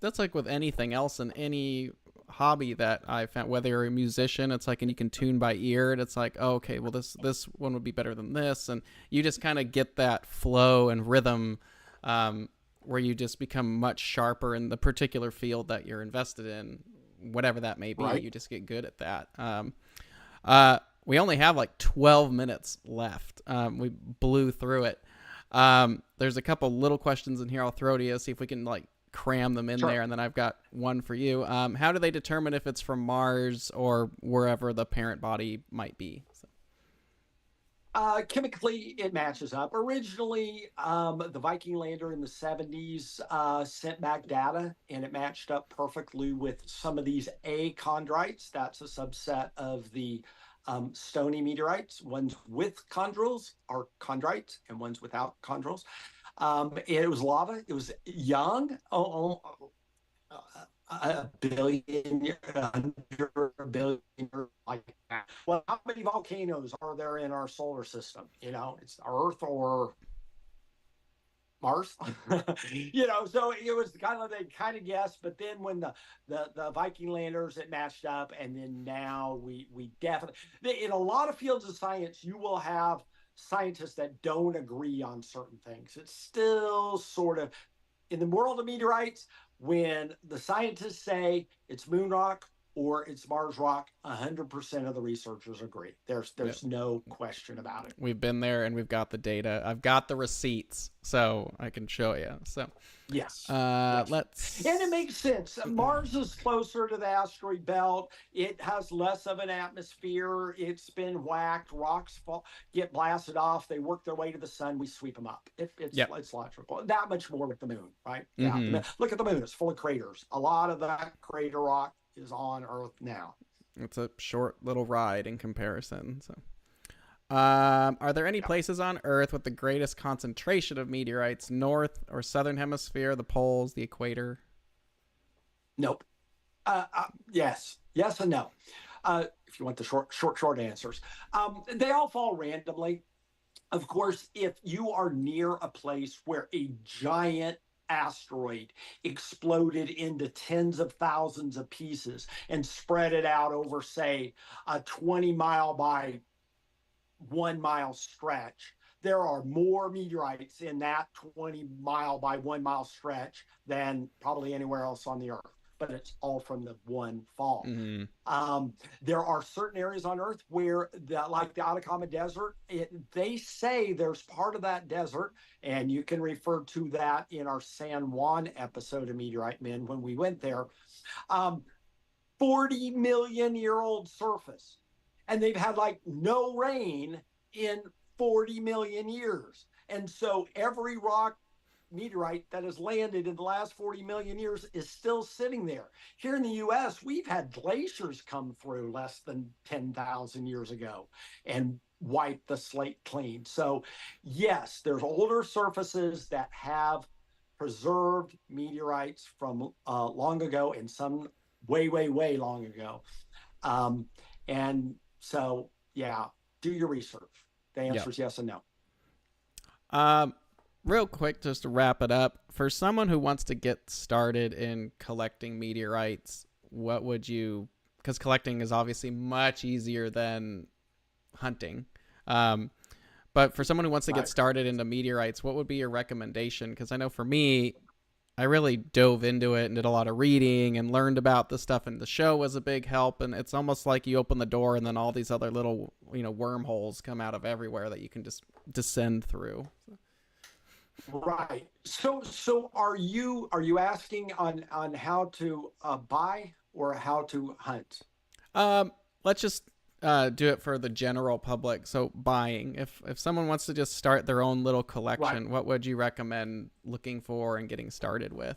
that's like with anything else in any hobby that I found, whether you're a musician, it's like, and you can tune by ear, and it's like, oh, okay, well this one would be better than this, and you just kind of get that flow and rhythm, where you just become much sharper in the particular field that you're invested in, whatever that may be. Right. You just get good at that. We only have like 12 minutes left. We blew through it. There's a couple little questions in here I'll throw to you, see if we can like cram them in Sure. there, and then I've got one for you. How do they determine if it's from Mars or wherever the parent body might be? So. Chemically, it matches up. Originally, the Viking lander in the 70s sent back data, and it matched up perfectly with some of these achondrites. That's a subset of the stony meteorites. Ones with chondrules are chondrites, and ones without chondrules. It was lava. It was young. A billion, under a billion, like that. Well, how many volcanoes are there in our solar system? It's Earth or Mars. So it was they kind of guessed, but then when the Viking landers, it matched up, and then now we definitely, in a lot of fields of science, you will have scientists that don't agree on certain things. It's still sort of, in the world of meteorites, when the scientists say it's moon rock, or it's Mars rock. 100% of the researchers agree. There's Yep. no question about it. We've been there and we've got the data. I've got the receipts, so I can show you. So, Yes. Yes. let's. And it makes sense. Mars is closer to the asteroid belt. It has less of an atmosphere. It's been whacked. Rocks get blasted off. They work their way to the sun. We sweep them up. It's logical. That much more with the moon, right? Yeah. Look at the moon. It's full of craters. A lot of that crater rock is on Earth now. It's a short little ride in comparison. So, are there any places on Earth with the greatest concentration of meteorites? North or southern hemisphere, the poles, the equator? Nope. Yes and no. If you want the short answers, they all fall randomly. Of course, if you are near a place where a giant asteroid exploded into tens of thousands of pieces and spread it out over, say, a 20-mile by 1-mile stretch, there are more meteorites in that 20-mile by 1-mile stretch than probably anywhere else on the Earth. But it's all from the one fall. There are certain areas on Earth where, like the Atacama Desert, they say there's part of that desert, and you can refer to that in our San Juan episode of Meteorite Men when we went there, 40 million year old surface. And they've had like no rain in 40 million years. And so every rock meteorite that has landed in the last 40 million years is still sitting there. Here in the US, we've had glaciers come through less than 10,000 years ago and wipe the slate clean. So yes, there's older surfaces that have preserved meteorites from long ago, and some way long ago. And so, yeah, do your research. The answer is yes and no. Real quick, just to wrap it up, for someone who wants to get started in collecting meteorites, what would you, because collecting is obviously much easier than hunting. But for someone who wants to get started into meteorites, what would be your recommendation? Because I know for me, I really dove into it and did a lot of reading and learned about the stuff, and the show was a big help. And it's almost like you open the door and then all these other little, wormholes come out of everywhere that you can just descend through. Right. So are you asking on how to buy or how to hunt? Let's just do it for the general public. So buying, if someone wants to just start their own little collection, what would you recommend looking for and getting started with?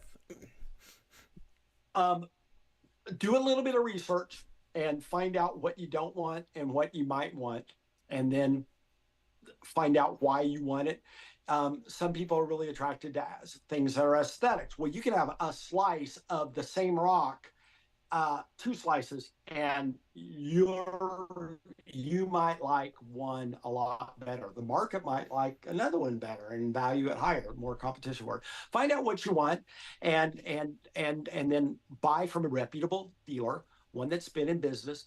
Do a little bit of research and find out what you don't want and what you might want, and then find out why you want it. Some people are really attracted to things that are aesthetics. Well, you can have a slice of the same rock, 2 slices, and you might like one a lot better. The market might like another one better and value it higher, more competition for it. Find out what you want, and then buy from a reputable dealer, one that's been in business.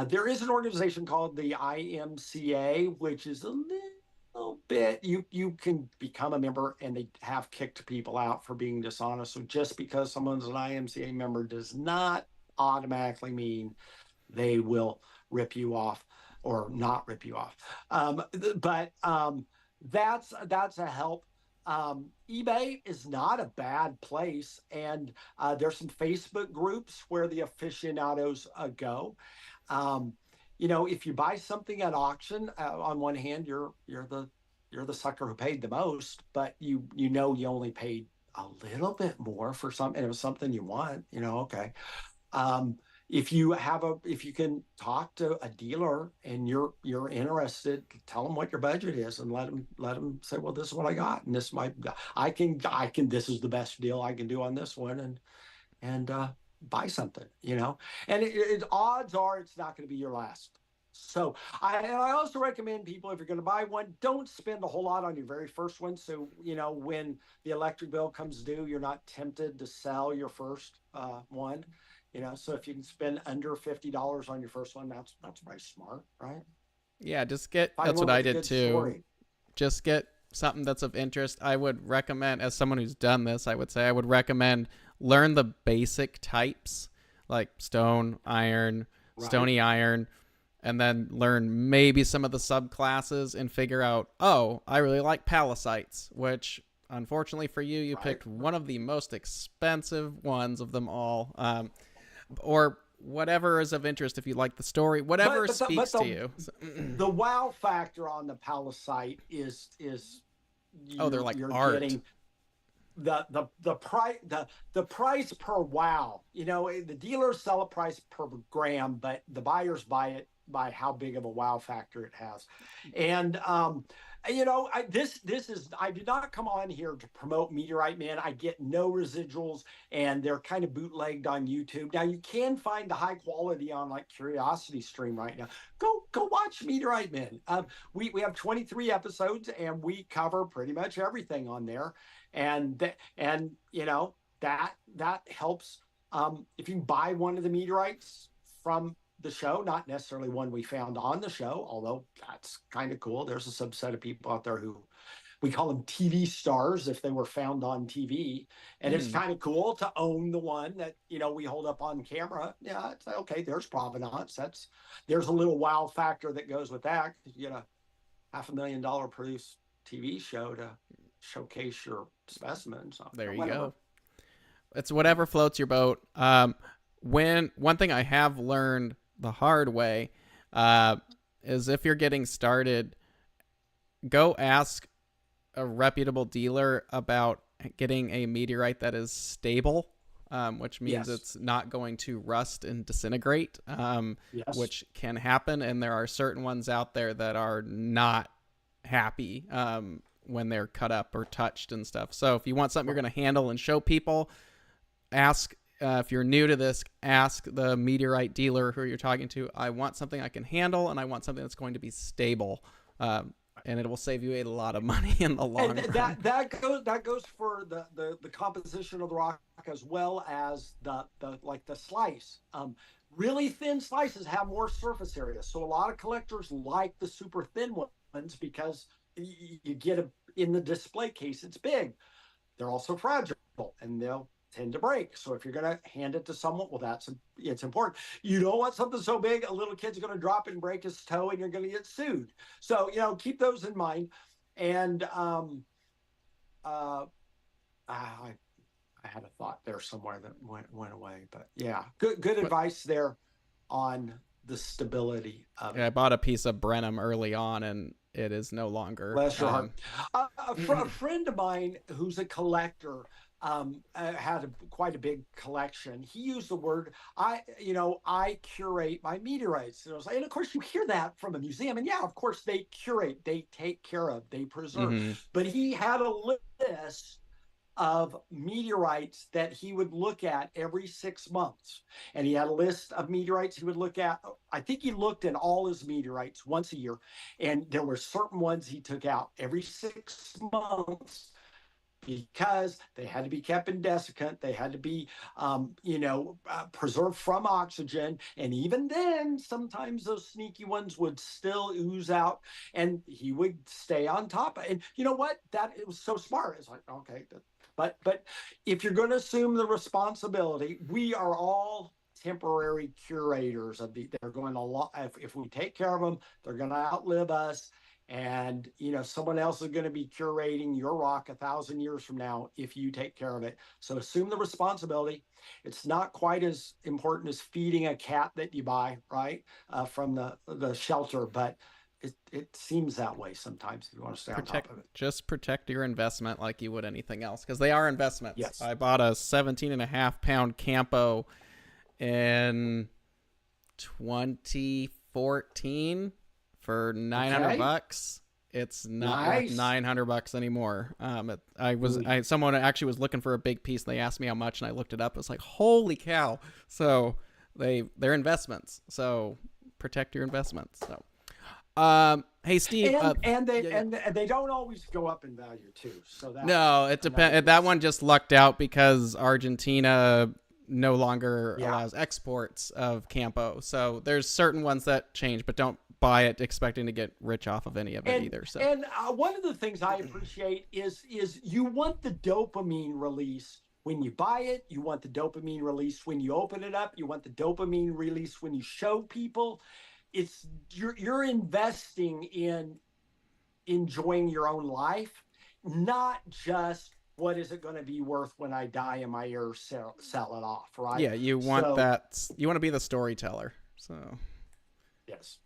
There is an organization called the IMCA, which is a little bit, you can become a member, and they have kicked people out for being dishonest. So just because someone's an IMCA member does not automatically mean they will rip you off or not rip you off. But that's a help. eBay is not a bad place, and there's some Facebook groups where the aficionados go. If you buy something at auction, on one hand, you're the sucker who paid the most, but you only paid a little bit more for something. It was something you want, okay. If you can talk to a dealer and you're interested, tell them what your budget is and let them say, well, this is what I got, and this this is the best deal I can do on this one, and buy something, and odds are it's not going to be your last. So I also recommend people, if you're going to buy one, don't spend a whole lot on your very first one. So, when the electric bill comes due, you're not tempted to sell your first one. So if you can spend under $50 on your first one, that's very smart, right? Yeah, that's what I did too. Story. Just get something that's of interest. I would recommend, as someone who's done this, I would recommend learn the basic types. like stone, iron, Right. stony iron, and then learn maybe some of the subclasses and figure out, oh, I really like pallasites, which unfortunately for you, you Right. picked one of the most expensive ones of them all. Or whatever is of interest if you like the story, whatever speaks to you. The wow factor on the palisade is They're like you're art. getting the price per wow. The dealers sell a price per gram, but the buyers buy it by how big of a wow factor it has. And I did not come on here to promote Meteorite, man. I get no residuals, and they're kind of bootlegged on YouTube. Now you can find the high quality on like Curiosity Stream right now. Go watch Meteorite Man. We have 23 episodes, and we cover pretty much everything on there, and that helps. If you buy one of the meteorites from the show, not necessarily one we found on the show, although that's kind of cool. There's a subset of people out there who we call them TV stars if they were found on TV. And it's kind of cool to own the one that, we hold up on camera. Yeah, it's okay, there's provenance. There's a little wow factor that goes with that. You get a $500,000 produced TV show to showcase your specimens. There you go. It's whatever floats your boat. One thing I have learned the hard way is if you're getting started, go ask a reputable dealer about getting a meteorite that is stable, which means it's not going to rust and disintegrate, which can happen. And there are certain ones out there that are not happy when they're cut up or touched and stuff. So if you want something you're going to handle and show people, ask. If you're new to this, ask the meteorite dealer who you're talking to. I want something I can handle, and I want something that's going to be stable, and it will save you a lot of money in the long run. That goes for the composition of the rock as well as the slice. Really thin slices have more surface area, so a lot of collectors like the super thin ones because you get in the display case. It's big. They're also fragile, and they'll tend to break. So if you're going to hand it to someone, well, it's important. You don't want something so big, a little kid's going to drop it and break his toe, and you're going to get sued. So, keep those in mind. And I had a thought there somewhere that went away, but yeah, good advice there on the stability of it. I bought a piece of Brenham early on, and it is no longer. Bless your heart. A friend of mine who's a collector had quite a big collection. He used the word, I curate my meteorites. And of course you hear that from a museum, and yeah, of course they curate, they take care of, they preserve. But he had a list of meteorites that he would look at every 6 months. And he had a list of meteorites he would look at. I think he looked at all his meteorites once a year. And there were certain ones he took out every 6 months because they had to be kept in desiccant. They had to be, preserved from oxygen. And even then, sometimes those sneaky ones would still ooze out, and he would stay on top. And you know what? It was so smart. It's like, okay, but if you're going to assume the responsibility, we are all temporary curators of they're going to lot. If we take care of them, they're going to outlive us. And, someone else is going to be curating your rock 1,000 years from now if you take care of it. So assume the responsibility. It's not quite as important as feeding a cat that you buy, right, from the shelter, but it seems that way sometimes if you want to stay on top of it. Just protect your investment like you would anything else, because they are investments. Yes. I bought a 17.5-pound Campo in 2014 for $900. It's not worth $900 anymore. Someone actually was looking for a big piece. They asked me how much, and I looked it up. It was like, holy cow! So they're investments. So protect your investments. So, hey Steve, and they don't always go up in value too. So it depends. That one just lucked out because Argentina no longer allows exports of Campo. So there's certain ones that change, but don't buy it expecting to get rich off of any of it either. So one of the things I appreciate is you want the dopamine release when you buy it, you want the dopamine release when you open it up, you want the dopamine release when you show people. It's you're investing in enjoying your own life, not just what is it going to be worth when I die and my heirs sell it off, right? Yeah, you want that. You want to be the storyteller. So, yes.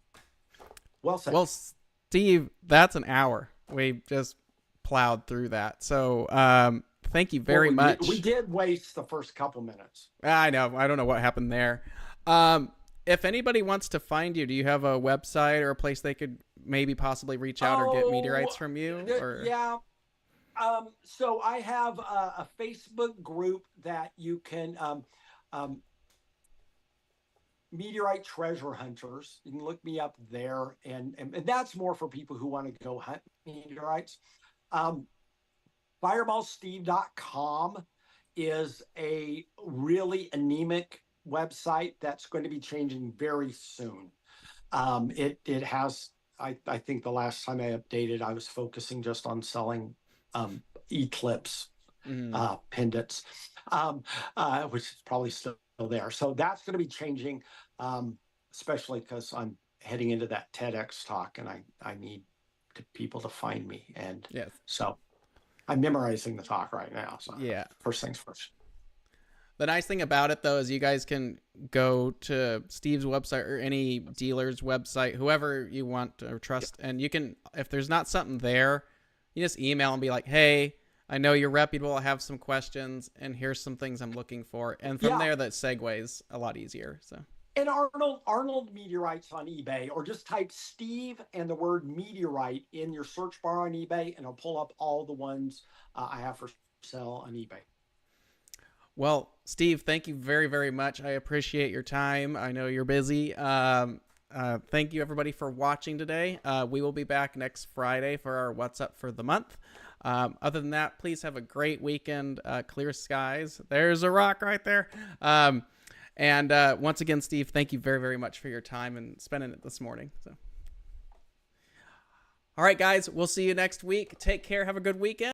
Well said. Well, Steve, that's an hour. We just plowed through that. So, thank you very much. We did waste the first couple minutes. I know. I don't know what happened there. If anybody wants to find you, do you have a website or a place they could maybe possibly reach out or get meteorites from you? Or? Yeah. So I have a Facebook group that you can, Meteorite Treasure Hunters. You can look me up there, and that's more for people who want to go hunt meteorites. Fireballsteve.com is a really anemic website that's going to be changing very soon. It has, I think the last time I updated, I was focusing just on selling eclipse pendants, which is probably still there. So that's going to be changing, especially because I'm heading into that TEDx talk, and I need people to find me. And yes. So I'm memorizing the talk right now. So yeah, first things first. The nice thing about it, though, is you guys can go to Steve's website or any dealer's website, whoever you want or trust, and you can, if there's not something there, you just email and be like, hey, I know you're reputable, I have some questions, and here's some things I'm looking for. And from there, that segues a lot easier. So. And Arnold Meteorites on eBay, or just type Steve and the word meteorite in your search bar on eBay, and it'll pull up all the ones I have for sale on eBay. Well, Steve, thank you very, very much. I appreciate your time. I know you're busy. Thank you, everybody, for watching today. We will be back next Friday for our What's Up for the month. Other than that, please have a great weekend. Clear skies. There's a rock right there. And once again, Steve, thank you very, very much for your time and spending it this morning. So, all right, guys, we'll see you next week. Take care. Have a good weekend.